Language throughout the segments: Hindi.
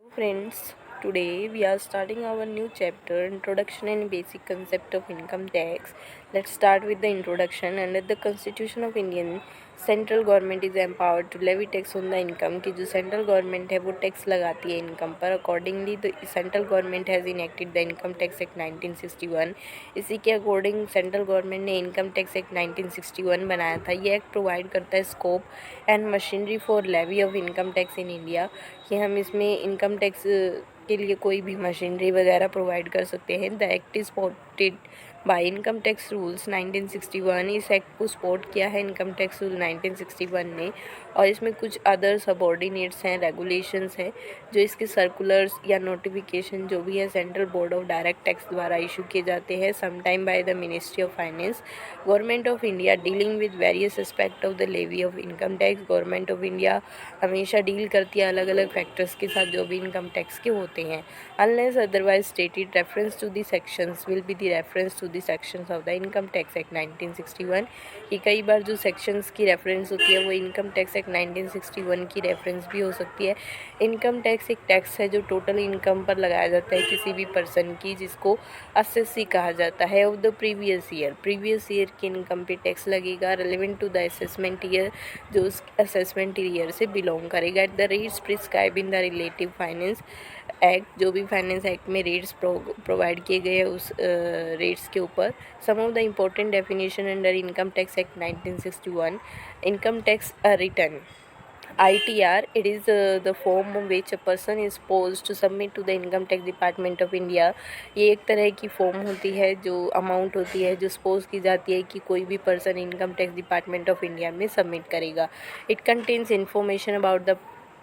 Friends, today we are starting our new chapter, Introduction and Basic Concept of Income Tax. Let's start with the introduction. Under the Constitution of Indian, central government is empowered to levy tax on the income कि जो सेंट्रल गवर्नमेंट है वो टैक्स लगाती है इनकम पर। Accordingly the central government has enacted the income tax act 1961। इसी के अकॉर्डिंग सेंट्रल गवर्नमेंट ने इनकम टैक्स एक्ट 1961 बनाया था। ये एक्ट प्रोवाइड करता है scope and machinery for levy of income tax in India कि हम इसमें इनकम टैक्स के लिए कोई भी मशीनरी वगैरह प्रोवाइड कर सकते हैं। The act is supported by income tax rules 1961। इस एक्ट को सपोर्ट किया है इनकम टैक्स रूल 1961 ने, और इसमें कुछ अदर सबॉर्डिनेट्स हैं, रेगुलेशंस हैं जो इसके सर्कुलर्स या नोटिफिकेशन जो भी है central board of direct tax द्वारा इशू किए जाते हैं sometime by the ministry of finance. Government of India dealing with various aspect of the levy of income tax. Government of India हमेशा डील करती है अलग अलग फैक्टर्स के साथ जो भी इनकम टैक्स के होते हैं। Unless otherwise stated reference to the sections will be the reference to the sections of the income tax act 1961 कि कई बार जो सेक्शंस की रेफरेंस होती है वो इनकम टैक्स एक्ट 1961 की रेफरेंस भी हो सकती है। इनकम टैक्स एक टैक्स है जो टोटल इनकम पर लगाया जाता है किसी भी पर्सन की, जिसको असेसी कहा जाता है ऑफ द प्रीवियस ईयर की इनकम पे टैक्स लगेगा relevant to the assessment year जो उस असेसमेंट ईयर से बिलोंग करेगा। At the rates prescribe in the relative finance act, जो भी फाइनेंस एक्ट में रेट्स प्रोवाइड किए गए हैं उस रेट्स के ऊपर। Some of the important definition under income tax act 1961। Income tax return ITR, it is the form of which a person is supposed to submit to the Income Tax Department of India। ये एक तरह की फॉर्म होती है जो अमाउंट होती है जो सपोज की जाती है कि कोई भी person income tax department of India में सबमिट करेगा। It contains information about the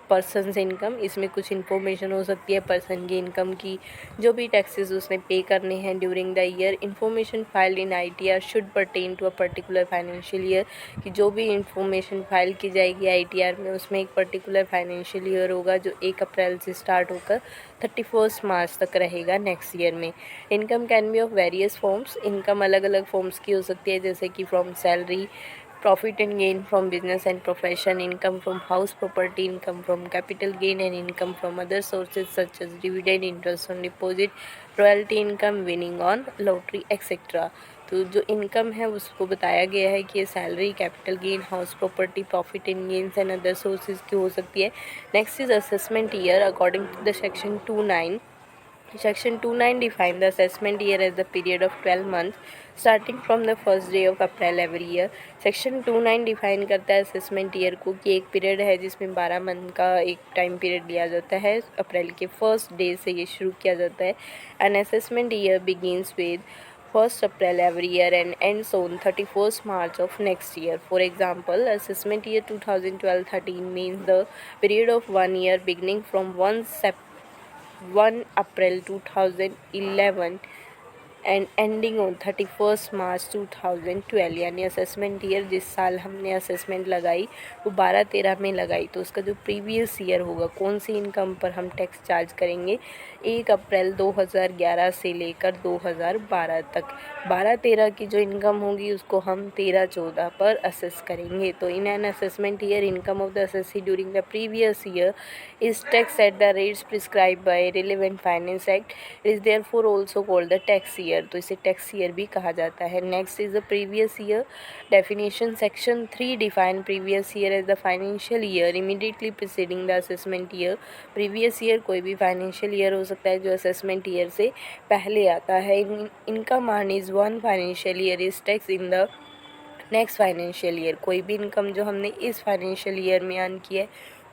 persons income. इसमें कुछ इन्फॉर्मेशन हो सकती है पर्सन की इनकम की, जो भी टैक्सेस उसने पे करने हैं during the year. Information filed in ITR should pertain to a particular financial year कि जो भी इन्फॉर्मेशन फाइल की जाएगी ITR में उसमें एक पर्टिकुलर फाइनेंशियल ईयर होगा जो 1 अप्रैल से स्टार्ट होकर 31 मार्च तक रहेगा नेक्स्ट ईयर में। Income can be of various forms. Income अलग अलग फॉर्म्स की हो सकती है जैसे कि from salary, profit and gain from business and profession, income from house property, income from capital gain and income from other sources such as dividend, interest on deposit, royalty income, winning on lottery etc। तो जो इनकम है उसको बताया गया है कि ये salary, capital gain, house property, profit in gains and other sources की हो सकती है। Next is assessment year according to the section 29। Section 29 define the assessment year as the period of 12 months starting from the first day of April every year। Section 29 define करता है असेसमेंट ईयर को कि एक पीरियड है जिसमें 12 मंथ का एक टाइम पीरियड लिया जाता है। अप्रैल के फर्स्ट डे से ये शुरू किया जाता है। N assessment year begins with 1st April every year and ends on 31st March of next year। For example, assessment year 2012-13 means the period of 1 year beginning from 1 April 2011 and ending on 31 मार्च 2012। यानी असेसमेंट ईयर जिस साल हमने असेसमेंट लगाई वो 12-13 में लगाई, तो उसका जो प्रीवियस ईयर होगा कौन सी इनकम पर हम टैक्स चार्ज करेंगे 1 अप्रैल 2011 से लेकर 2012 तक। 12-13 की जो इनकम होगी उसको हम 13-14 पर असेस करेंगे। तो in an assessment year income of the assessee during the previous year is tax at the rates prescribe by relevant finance act. It is therefore also called the tax year, तो इसे टैक्स ईयर भी कहा जाता है। Next is the previous year definition. Section 3 define previous year as the financial year immediately preceding the assessment year. Previous year कोई भी फाइनेंशियल ईयर हो सकता है जो असेसमेंट ईयर से पहले आता है। Income earn is one financial year is tax in the next financial year. कोई भी इनकम जो हमने इस फाइनेंशियल ईयर में अर्न की है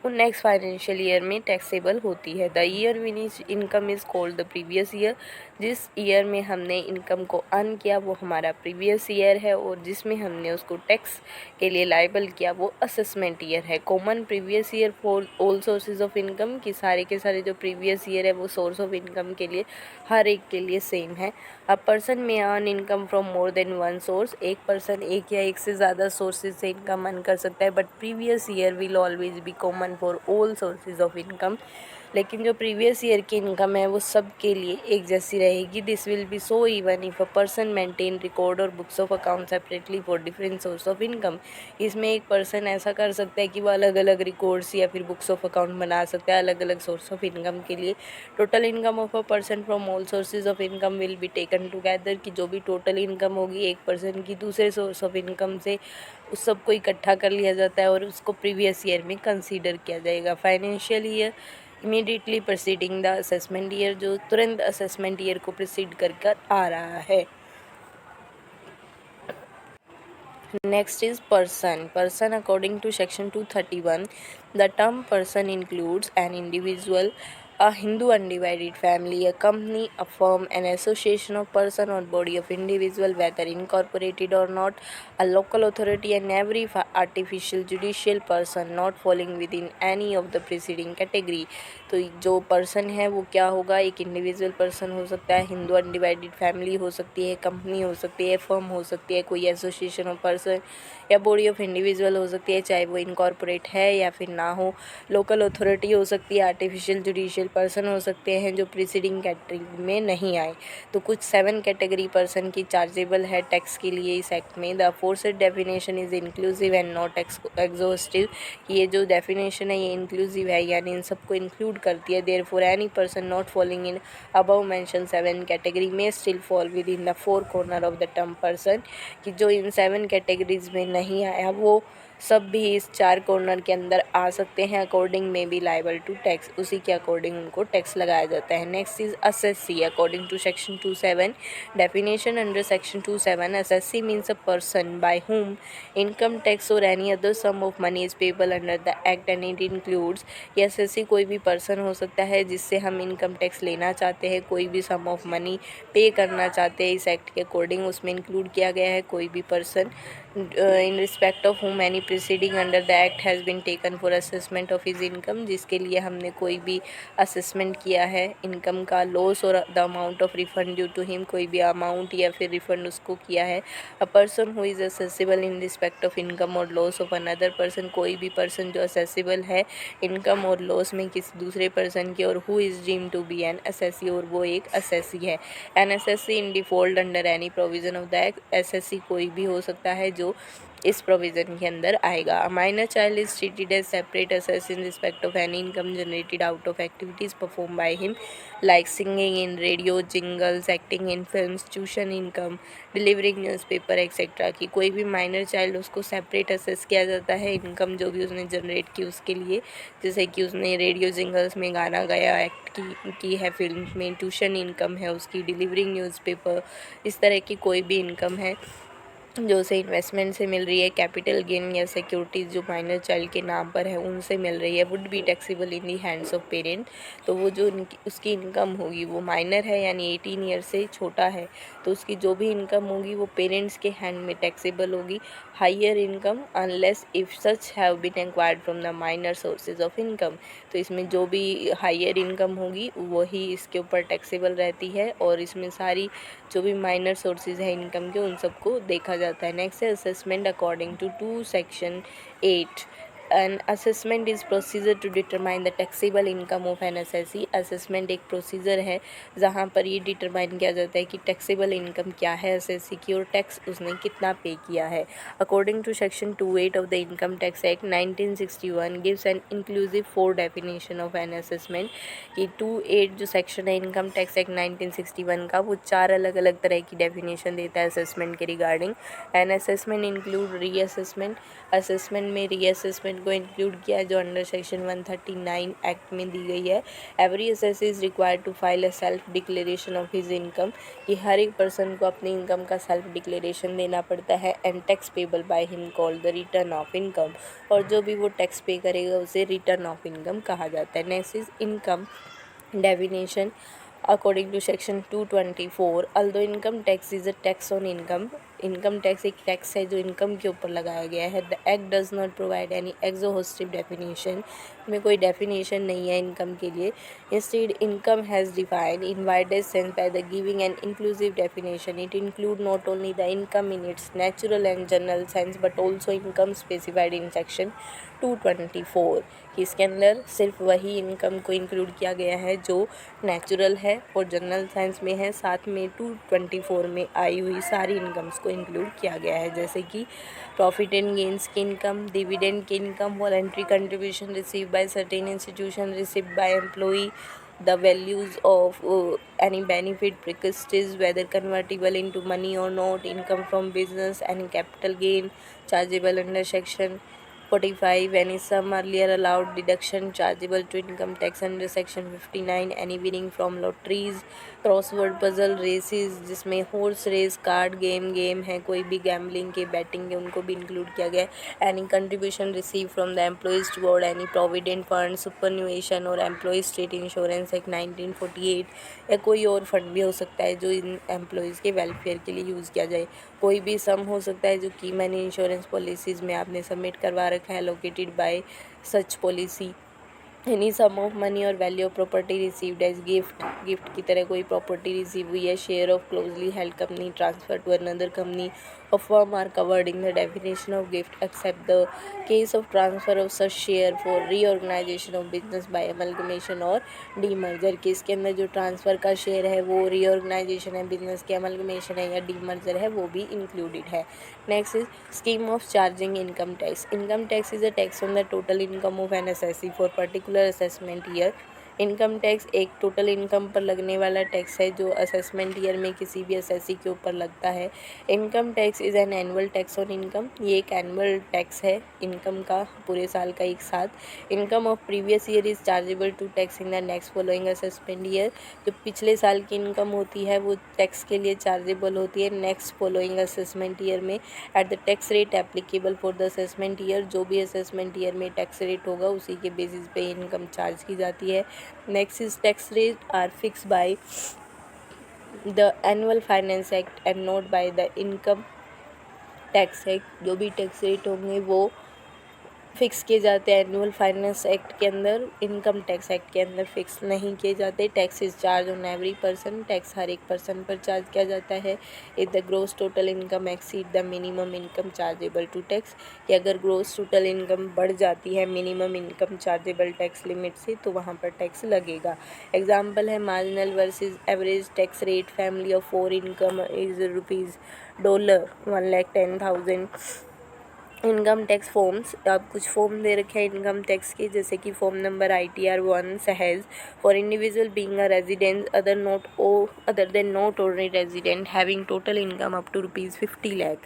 वो नेक्स्ट फाइनेंशियल ईयर में टैक्सेबल होती है। The year win is income is called the previous year. जिस ईयर में हमने इनकम को अर्न किया वो हमारा प्रीवियस ईयर है, और जिसमें हमने उसको टैक्स के लिए लाइबल किया वो असेसमेंट ईयर है। Common previous year for all sources of income कि सारे के सारे जो प्रीवियस ईयर है वो सोर्स ऑफ इनकम के लिए हर एक के लिए सेम है। अ पर्सन में earn income from more than one source. एक पर्सन एक या एक से ज़्यादा सोर्सेज से इनकम अर्न कर सकता है, but previous year will always be common for all sources of income. लेकिन जो प्रीवियस ईयर की इनकम है वो सब के लिए एक जैसी रहेगी. This will be so even if a person maintain record और books of account separately for different source of income. इसमें एक पर्सन ऐसा कर सकता है कि वो अलग अलग रिकॉर्ड्स या फिर बुक्स ऑफ अकाउंट बना सकता है अलग अलग सोर्स ऑफ इनकम के लिए. Total income of a person from all sources of income will be taken together, कि जो भी टोटल इनकम होगी एक पर्सन की दूसरे सोर्स ऑफ इनकम से उस सबको इकट्ठा कर लिया जाता है और उसको प्रीवियस ईयर में कंसीडर किया जाएगा. Financial year immediately preceding the assessment year, जो तुरंत असेसमेंट ईयर को प्रिसीड कर आ रहा है. Next is person. Person, according to section 231, the term person includes an individual, a Hindu undivided family, a company, a firm, an association of person or body of individual, whether incorporated or not, a local authority, and every artificial judicial person not falling within any of the preceding category. तो जो पर्सन है वो क्या होगा, एक इंडिविजुअल पर्सन हो सकता है, हिंदू अनडिवाइडेड फैमिली हो सकती है, कंपनी हो सकती है, फर्म हो सकती है, कोई एसोसिएशन ऑफ पर्सन या बॉडी ऑफ इंडिविजुअल हो सकती है, चाहे वो इनकॉर्पोरेट है या फिर ना हो, लोकल अथॉरिटी हो सकती है, आर्टिफिशियल जुडिशियल पर्सन हो सकते हैं जो प्रीसीडिंग कैटेगरी में नहीं आए. तो कुछ 7 कैटेगरी पर्सन की चार्जेबल है टैक्स के लिए इस एक्ट में. The aforesaid definition is inclusive and not exhaustive. ये जो डेफिनेशन है ये इंक्लूसिव है यानी इन सबको इंक्लूड करती है. Therefore any person not falling in above mention 7 category में still fall within the 4 corner of the term person, कि जो इन 7 कैटेगरीज में नहीं आया वो सब भी इस 4 कॉर्नर के अंदर आ सकते हैं. अकॉर्डिंग में बी लाइबल टू टैक्स, उसी के अकॉर्डिंग उनको टैक्स लगाया जाता है. Next is assessee. According to section 27, definition under section 27, assessee means a person by whom income tax or any other sum of money is payable under the act, and it includes, ये असेसी कोई भी पर्सन हो सकता है जिससे हम इनकम टैक्स लेना चाहते हैं, कोई भी सम ऑफ मनी पे करना चाहते हैं इस एक्ट के अकॉर्डिंग, उसमें इंक्लूड किया गया है कोई भी person in respect of whom any proceeding under the act has been taken for assessment of his income, जिसके लिए हमने कोई भी असेसमेंट किया है इनकम का, लॉस और the amount of refund due to him, कोई भी अमाउंट या फिर रिफंड उसको किया है. A person who is assessable in respect of income और लॉस ऑफ अनदर पर्सन, कोई भी पर्सन जो असेसिबल है इनकम और लॉस में किसी दूसरे पर्सन के, और who is deemed to be an assessee, और वो एक असेसी है. An assessee in default under any provision of the act, assessee कोई भी हो सकता है जो इस प्रोविज़न के अंदर आएगा. A minor child is treated as separate assess in respect of any income generated out of activities perform by him like singing in radio, jingles, acting in films, tuition income, delivering newspaper etcetera, की कोई भी माइनर चाइल्ड उसको सेपरेट असेस किया जाता है इनकम जो भी उसने जनरेट की उसके लिए, जैसे कि उसने रेडियो जिंगल्स में गाना गाया, एक्ट की है फिल्म में, ट्यूशन इनकम है उसकी, डिलीवरिंग न्यूज़पेपर, इस तरह की कोई भी इनकम है जो उसे इन्वेस्टमेंट से मिल रही है, कैपिटल गेन या सिक्योरिटीज़ जो माइनर चाइल्ड के नाम पर है उनसे मिल रही है, would be taxable in the hands of parent. तो वो जो उसकी इनकम होगी, वो माइनर है यानी 18 ईयर से छोटा है, तो उसकी जो भी इनकम होगी वो पेरेंट्स के हैंड में टैक्सेबल होगी. Higher income unless if such have been acquired from the minor sources of income, तो इसमें जो भी हायर इनकम होगी वही इसके ऊपर टैक्सेबल रहती है, और इसमें सारी जो भी माइनर सोर्सेज है इनकम के उन सबको देखा जाता है. नेक्स्ट है assessment. According to section 8, an assessment is procedure to determine the taxable income of an assessee. Assessment एक प्रोसीजर है जहाँ पर ये डिटरमाइन किया जाता है कि टैक्सेबल इनकम क्या है असेसी की और टैक्स उसने कितना पे किया है. According to section 28 of the income tax act 1961 gives an inclusive 4 definition of an assessment, कि 28 जो सेक्शन है इनकम टैक्स एक्ट 1961 का, वो 4 अलग अलग तरह की डेफिनेशन देता है असेसमेंट के रिगार्डिंग. एन असेसमेंट इंक्लूड री असेसमेंट. असेसमेंट में री असेसमेंट को इंक्लूड किया है जो अंडर सेक्शन 139 एक्ट में दी गई है. Every assessee is required to file a self declaration of his income, कि हर एक पर्सन को अपनी इनकम का सेल्फ डिक्लेरेशन देना पड़ता है. And tax payable by him called the return of income, और जो भी वो टैक्स पे करेगा उसे रिटर्न ऑफ इनकम कहा जाता है. Next is income definition. According to section 224, although income tax is a tax on income, income tax एक टैक्स है जो इनकम के ऊपर लगाया गया है। The act does not provide any exhaustive definition, में कोई डेफिनेशन नहीं है इनकम के लिए। Instead income has defined in widest sense by the giving an inclusive definition. It include not only the income in its natural and general sense but also income specified in section 224, कि इसके अंदर सिर्फ वही इनकम को इंक्लूड किया गया है जो नेचुरल है और जनरल साइंस में है। साथ में 224 में आई हुई सारी इनकम्स को इंक्लूड किया गया है, जैसे कि प्रॉफिट एंड गेंस की इनकम, डिविडेंड की income, voluntary contribution receive by certain institution receive by employee, the values of any benefit preceded whether convertible into money or not, income from business, any capital gain chargeable under section 45, any sum earlier allowed deduction chargeable to income tax under section 59, any winning from lotteries, crossword puzzle, races जिसमें हॉर्स रेस, कार्ड गेम है, कोई भी गैम्बलिंग के, बैटिंग के, उनको भी इंक्लूड किया गया है। Any contribution receive from the employees toward any provident fund, superannuation और एम्प्लॉय स्टेट इंश्योरेंस एक्ट 1948, या कोई और फंड भी हो सकता है जो इन एम्प्लॉयज़ के वेलफेयर के लिए यूज़ किया जाए। कोई भी सम हो सकता है जो की मैंने इंश्योरेंस पॉलिसीज़ में आपने सबमिट करवा रखा है, located by such policy. Any sum of money और value of property received as gift की तरह कोई प्रॉपर्टी रिसीव हुई है, share of closely held company transfer to another company और firm are covered in the definition of gift except the case of transfer of such share for reorganisation of business by amalgamation और डीमर्जर, केस के अंदर जो ट्रांसफ़र का शेयर है वो रीऑर्गेनाइजेशन है, बिजनेस के अमलगमेशन है या डीमर्जर है, वो भी इंक्लूडेड है। Next is scheme of charging income tax. Income tax is a tax on the total income of an assessee for particular assessment year. Income tax एक टोटल इनकम पर लगने वाला टैक्स है जो असेसमेंट ईयर में किसी भी एसएससी के ऊपर लगता है। Income tax is an annual tax on income, ये एक एनुअल टैक्स है इनकम का, पूरे साल का एक साथ। Income of previous year is chargeable to tax in the next following assessment year. जो पिछले साल की इनकम होती है वो टैक्स के लिए चार्जेबल होती है नेक्स्ट फॉलोइंग असेसमेंट ईयर में at the tax rate applicable for the assessment year. जो भी असेसमेंट ईयर में टैक्स रेट होगा उसी के बेसिस पे इनकम चार्ज की जाती है। Next is tax rate are fix by the annual finance act and not by the income tax act. जो भी टैक्स रेट होंगे वो फिक्स किए जाते हैं एनुअल फाइनेंस एक्ट के अंदर, इनकम टैक्स एक्ट के अंदर फिक्स नहीं किए जाते। Tax is charge on every person, tax हर एक पर्सन पर चार्ज किया जाता है। If the gross total income exceed the minimum income chargeable to tax, कि अगर ग्रोस टोटल इनकम बढ़ जाती है minimum income chargeable tax limit से तो वहाँ पर टैक्स लगेगा। एग्जाम्पल है marginal versus average tax rate, family of 4 income is rupees $1,10,000। Income tax forms, आप कुछ फॉर्म दे रखे हैं इनकम टैक्स के, जैसे कि form number ITR 1 Sahaj for individual being a resident other than not ordinary resident having total income up to ₹50 lakh.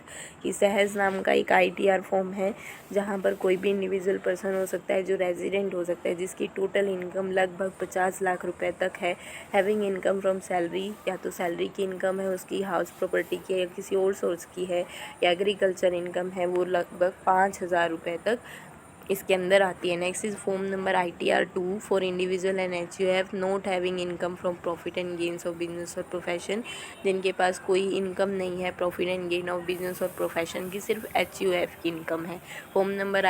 कि सहज नाम का एक ITR फॉर्म है जहाँ पर कोई भी इंडिविजुअल पर्सन हो सकता है जो रेजिडेंट हो सकता है जिसकी टोटल इनकम लगभग 50 लाख रुपए तक है। हैविंग इनकम फ्रॉम सैलरी, या तो सैलरी की इनकम है उसकी, हाउस प्रॉपर्टी की है या किसी और सोर्स की है, या एग्रीकल्चर इनकम है, वो लगभग 5,000 रुपये तक इसके अंदर आती है। Next is form number ITR 2 for individual and HUF not having income from profit and gains of business और प्रोफेशन, जिनके पास कोई इनकम नहीं है profit and gain of business और प्रोफेशन की, सिर्फ HUF की इनकम है। Form number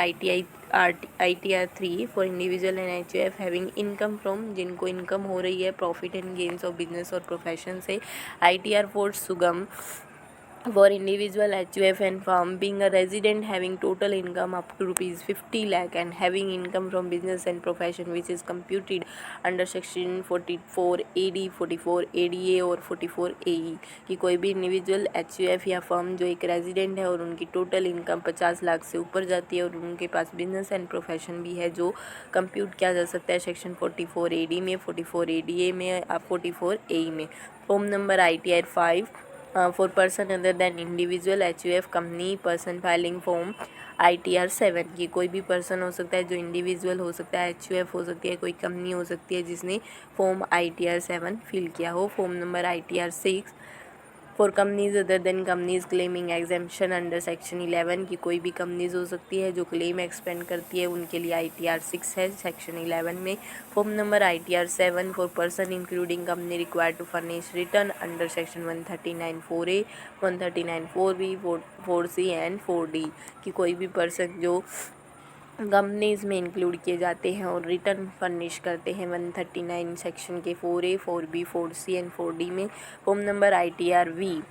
ITR 3 for individual and HUF having income from, जिनको इनकम हो रही है profit and gains of business और प्रोफेशन से। ITR 4 सुगम for individual HUF and firm being a resident having total income up to ₹50 lakh and having income from business and profession which is computed under section 44 AD 44 ADA और 44 AE, कि कोई भी इंडिविजुअल HUF या फर्म जो एक रेजिडेंट है और उनकी टोटल इनकम 50 लाख से ऊपर जाती है और उनके पास बिजनेस एंड प्रोफेशन भी है जो कंप्यूट किया जा सकता है सेक्शन 44 AD में, 44 ADA में, 44 AE में। Form number ITR 5 for person other than individual HUF company person filing form ITR 7, की कोई भी पर्सन हो सकता है जो इंडिविजुअल हो सकता है, HUF हो सकती है, कोई कंपनी हो सकती है जिसने फॉर्म ITR 7 फिल किया हो। Form number ITR 6 for companies other than companies claiming exemption under section 11 की कोई भी कंपनीज हो सकती है जो क्लेम एक्सपेंड करती है, उनके लिए ITR 6 है सेक्शन 11 में। Form number ITR 7 for person including company required to furnish return under section 139(4)A, 139(4)B, 4C and 4D कि कोई भी पर्सन जो कंपनीज में इंक्लूड किए जाते हैं और रिटर्न फर्निश करते हैं 139 सेक्शन के 4A, 4B, 4C and 4D में। Form number ITR V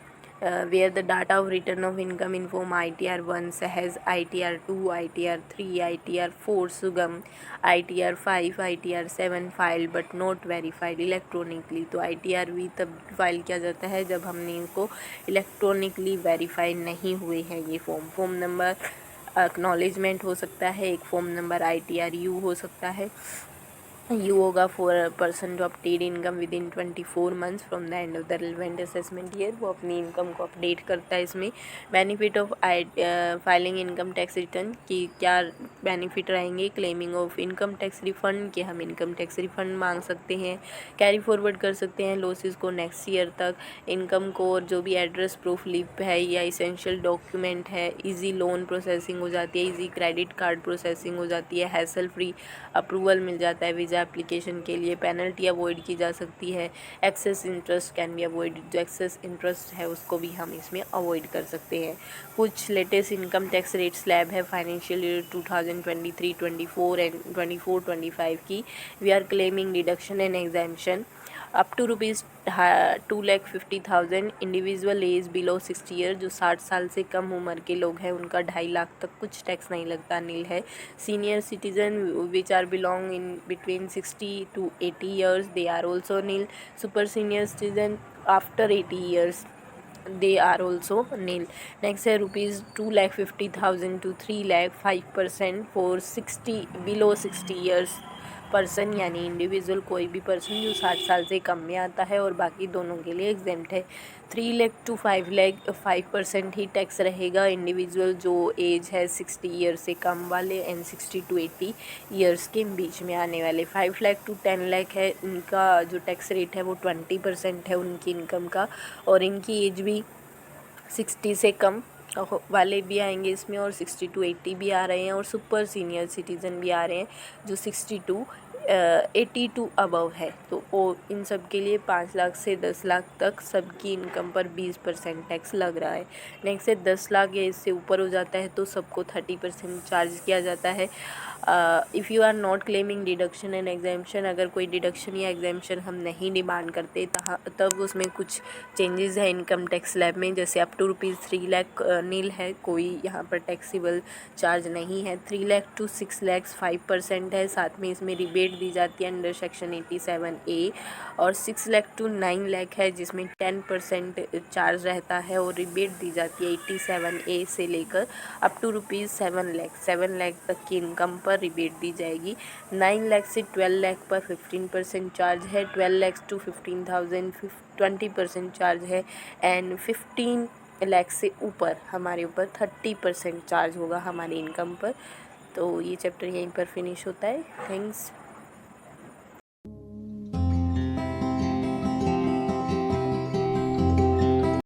where the data of return of income in form ITR 1 has ITR 2, ITR 3, ITR 4 सुगम, ITR 5, ITR 7 filed but not verified electronically। तो ITR V तब फाइल किया जाता है जब हमने इनको इलेक्ट्रॉनिकली वेरीफाई नहीं हुए हैं ये फॉर्म नंबर एक्नॉलेजमेंट हो सकता है, एक फॉर्म नंबर ITR U हो सकता है। यू होगा for a person to update income within 24 months from the end of the relevant assessment year, वो अपनी इनकम को अपडेट करता है। इसमें benefit of filing income tax return की क्या बेनिफिट रहेंगे, claiming of income tax refund कि हम इनकम टैक्स रिफंड मांग सकते हैं, कैरी फॉरवर्ड कर सकते हैं लॉसेस को नेक्स्ट ईयर तक, इनकम को, और जो भी एड्रेस प्रूफ लिप है या इसेंशियल डॉक्यूमेंट है, इजी लोन प्रोसेसिंग हो जाती है, इजी क्रेडिट कार्ड प्रोसेसिंग हो जाती है, हैसल फ्री अप्रूवल मिल जाता है वीज़ा एप्लीकेशन के लिए, पेनल्टी अवॉइड की जा सकती है, excess interest can be avoid, जो एक्सेस इंटरेस्ट है उसको भी हम इसमें अवॉइड कर सकते हैं। कुछ latest income tax rate slab है फाइनेंशियल ईयर 2023-24 एंड 24-25 की। We are claiming deduction and exemption up to ₹2,50,000 individual age below 60 year, जो 60 साल से कम उम्र के लोग हैं उनका 2.5 लाख तक कुछ टैक्स नहीं लगता, नील है। Senior citizen which are belong in between 60 to 80 years they are also nil. Super senior citizen after 80 years they are also nil। next है ₹2,50,000 to 3 lakh 5% for 60 below 60 years person, यानी इंडिविजुअल कोई भी पर्सन जो 60 साल से कम में आता है, और बाकी दोनों के लिए एग्जेम्प्ट है। 3 लाख टू 5 लाख 5% ही टैक्स रहेगा इंडिविजुअल जो एज है 60 ईयर से कम वाले एंड 60 to 80 ईयर्स के बीच में आने वाले। 5 लाख टू 10 लाख है, इनका जो टैक्स रेट है वो 20% है उनकी इनकम का, और इनकी एज भी 60 से कम वाले भी आएंगे इसमें, और 60 to 80 भी आ रहे हैं, और सुपर सीनियर सिटीज़न भी आ रहे हैं जो 60 to 80 टू अबव है। तो वो इन सब के लिए 5 लाख से 10 लाख तक सबकी इनकम पर 20% टैक्स लग रहा है। नेक्स्ट है 10 लाख या इससे ऊपर हो जाता है तो सबको 30% चार्ज किया जाता है। If you are not claiming deduction and exemption, अगर कोई डिडक्शन या एग्जाम्पशन हम नहीं डिमांड करते तब उसमें कुछ चेंजेस है इनकम टैक्स स्लैब में, जैसे अप टू ₹3 लाख नील है, कोई यहाँ पर टैक्सीबल चार्ज नहीं है। 3 लाख टू 6 लाख 5% है, साथ में इसमें रिबेट दी जाती है अंडर सेक्शन 87A, और 6 लाख टू 9 लाख है जिसमें 10% चार्ज रहता है और रिबेट दी जाती है 87A से लेकर अप टू ₹7 लाख तक की इनकम पर रिबेट दी जाएगी। 9 लाख से 12 लाख पर 15% चार्ज है, 12 लाख टू 15,000 20% चार्ज है, एंड 15 लाख से ऊपर हमारे ऊपर 30% चार्ज होगा हमारी इनकम पर। तो ये चैप्टर यहीं पर फिनिश होता है। थैंक्स।